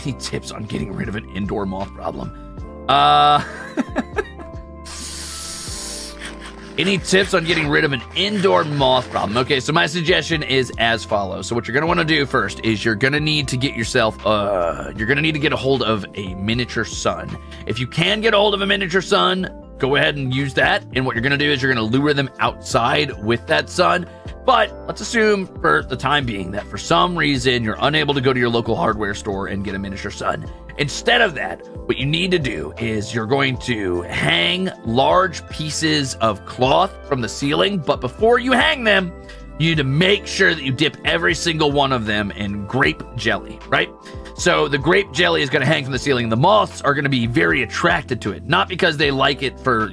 Any tips on getting rid of an indoor moth problem? Any tips on getting rid of an indoor moth problem? Okay, so my suggestion is as follows. So what you're going to want to do first is you're going to need to get yourself, you're going to need to get a hold of a miniature sun. If you can get a hold of a miniature sun, go ahead and use that. And what you're going to do is you're going to lure them outside with that sun. But let's assume for the time being that for some reason you're unable to go to your local hardware store and get a miniature sun. Instead of that, what you need to do is you're going to hang large pieces of cloth from the ceiling, but before you hang them, you need to make sure that you dip every single one of them in grape jelly, right? So the grape jelly is going to hang from the ceiling. The moths are going to be very attracted to it, not because they like it for,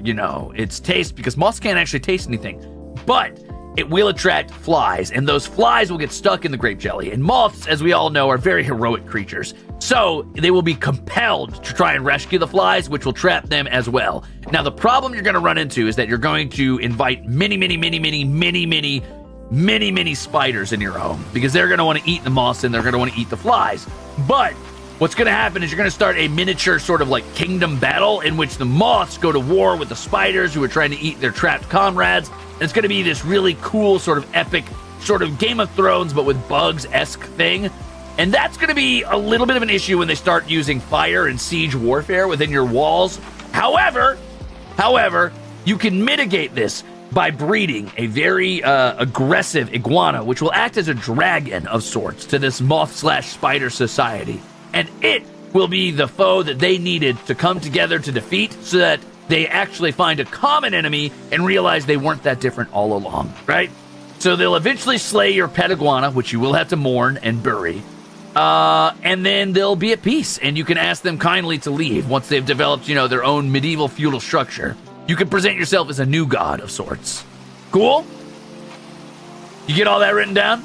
its taste, because moths can't actually taste anything, but it will attract flies, and those flies will get stuck in the grape jelly. And moths, as we all know, are very heroic creatures. So they will be compelled to try and rescue the flies, which will trap them as well. Now, the problem you're going to run into is that you're going to invite many spiders in your home, because they're going to want to eat the moths and they're going to want to eat the flies. But what's going to happen is you're going to start a miniature sort of like kingdom battle in which the moths go to war with the spiders who are trying to eat their trapped comrades. And it's going to be this really cool sort of epic sort of Game of Thrones but with bugs-esque thing. And that's going to be a little bit of an issue when they start using fire and siege warfare within your walls. However, you can mitigate this by breeding a very aggressive iguana, which will act as a dragon of sorts to this moth/spider society. And it will be the foe that they needed to come together to defeat, so that they actually find a common enemy and realize they weren't that different all along, right? So they'll eventually slay your pet iguana, which you will have to mourn and bury. And then they'll be at peace, and you can ask them kindly to leave once they've developed, their own medieval feudal structure. You can present yourself as a new god of sorts. Cool? You get all that written down?